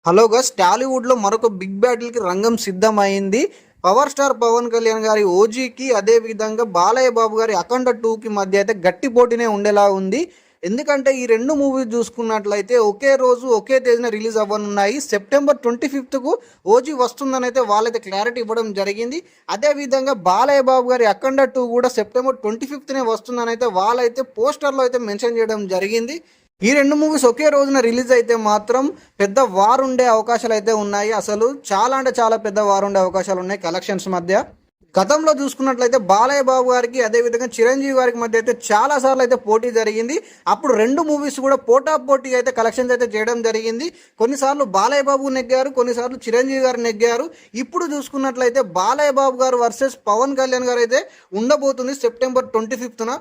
Hello గస్ టాలీవుడ్లో మరొక big బ్యాటిల్కి రంగం సిద్ధమైంది. పవర్ స్టార్ పవన్ కళ్యాణ్ గారి ఓజీకి, అదే విధంగా బాలయ్య బాబు గారి అఖండ 2కి మధ్య అయితే గట్టి పోటీనే ఉండేలా ఉంది. ఎందుకంటే ఈ రెండు మూవీస్ చూసుకున్నట్లయితే ఒకే రోజు ఒకే తేదీన రిలీజ్ అవ్వనున్నాయి. సెప్టెంబర్ 25కు ఓజీ వస్తుందని అయితే వాళ్ళైతే క్లారిటీ ఇవ్వడం జరిగింది. అదేవిధంగా బాలయ్య బాబు గారి అఖండ 2 కూడా సెప్టెంబర్ 25నే వస్తుందని అయితే వాళ్ళైతే పోస్టర్లో అయితే మెన్షన్ చేయడం జరిగింది. ఈ రెండు మూవీస్ ఒకే రోజున రిలీజ్ అయితే మాత్రం పెద్ద వార్ ఉండే అవకాశాలు అయితే ఉన్నాయి. అసలు చాలా అంటే చాలా పెద్ద వార్ ఉండే అవకాశాలు ఉన్నాయి కలెక్షన్స్ మధ్య. గతంలో చూసుకున్నట్లయితే బాలయ్య బాబు గారికి అదేవిధంగా చిరంజీవి గారికి మధ్య అయితే చాలా సార్లు అయితే పోటీ జరిగింది. అప్పుడు రెండు మూవీస్ కూడా పోటీ అయితే కలెక్షన్స్ అయితే చేయడం జరిగింది. కొన్నిసార్లు బాలయ్య బాబు నెగ్గారు, కొన్నిసార్లు చిరంజీవి గారు నెగ్గారు. ఇప్పుడు చూసుకున్నట్లయితే బాలయ్య బాబు గారు వర్సెస్ పవన్ కళ్యాణ్ గారు అయితే ఉండబోతుంది సెప్టెంబర్ 25న.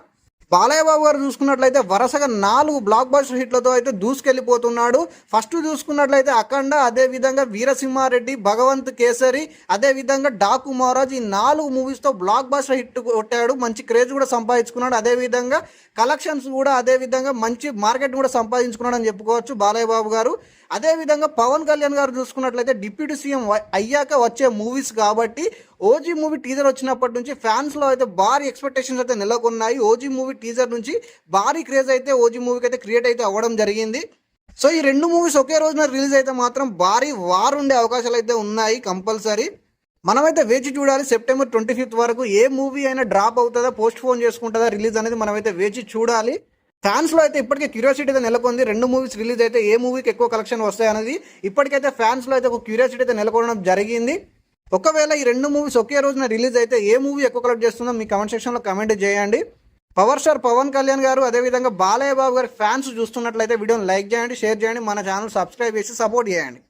బాలయ్య బాబు గారు చూసుకున్నట్లయితే వరుసగా 4 బ్లాక్ బస్టర్ హిట్లతో అయితే దూసుకెళ్ళిపోతున్నాడు. ఫస్ట్ చూసుకున్నట్లయితే అఖండ, అదేవిధంగా వీరసింహారెడ్డి, భగవంత్ కేసరి, అదేవిధంగా డాకు మహారాజ్, ఈ 4 మూవీస్తో బ్లాక్ బస్టర్ హిట్ కొట్టాడు. మంచి క్రేజ్ కూడా సంపాదించుకున్నాడు. అదేవిధంగా కలెక్షన్స్ కూడా, అదేవిధంగా మంచి మార్కెట్ కూడా సంపాదించుకున్నాడు అని చెప్పుకోవచ్చు బాలయ్య బాబు గారు. అదేవిధంగా పవన్ కళ్యాణ్ గారు చూసుకున్నట్లయితే డిప్యూటీ సీఎం అయ్యాక వచ్చే మూవీస్ కాబట్టి ఓజీ మూవీ టీజర్ వచ్చినప్పటి నుంచి ఫ్యాన్స్లో అయితే భారీ ఎక్స్పెక్టేషన్స్ అయితే నెలకొన్నాయి. ఓజీ మూవీ టీజర్ నుంచి భారీ క్రేజ్ అయితే ఓజీ మూవీకి అయితే క్రియేట్ అయితే అవ్వడం జరిగింది. సో ఈ రెండు మూవీస్ ఒకే రోజున రిలీజ్ అయితే మాత్రం భారీ వార్ ఉండే అవకాశాలు అయితే ఉన్నాయి కంపల్సరీ. మనమైతే వేచి చూడాలి సెప్టెంబర్ 25 వరకు. ఏ మూవీ అయినా డ్రాప్ అవుతుందా, పోస్ట్ పోన్ చేసుకుంటుందా రిలీజ్ అనేది మనమైతే వేచి చూడాలి. ఫ్యాన్స్లో అయితే ఇప్పటికే క్యూరియాసిటీ అయితే నెలకొంది. రెండు మూవీస్ రిలీజ్ అయితే ఏ మూవీకి ఎక్కువ కలెక్షన్ వస్తాయనేది ఇప్పటికైతే ఫ్యాన్స్లో అయితే ఒక క్యూరియాసిటీ అయితే నెలకొనడం జరిగింది. ఒకవేళ ఈ రెండు మూవీస్ ఒకే రోజున రిలీజ్ అయితే ఏ మూవీ ఎక్కువ కలెక్ట్ చేస్తుందో మీ కామెంట్ సెక్షన్లో కామెంట్ చేయండి. పవర్ స్టార్ పవన్ కళ్యాణ్ గారు, అదేవిధంగా బాలయ్య బాబు గారి ఫ్యాన్స్ చూస్తున్నట్లయితే వీడియోని లైక్ చేయండి, షేర్ చేయండి, మన ఛానల్ సబ్స్క్రైబ్ చేసి సపోర్ట్ చేయండి.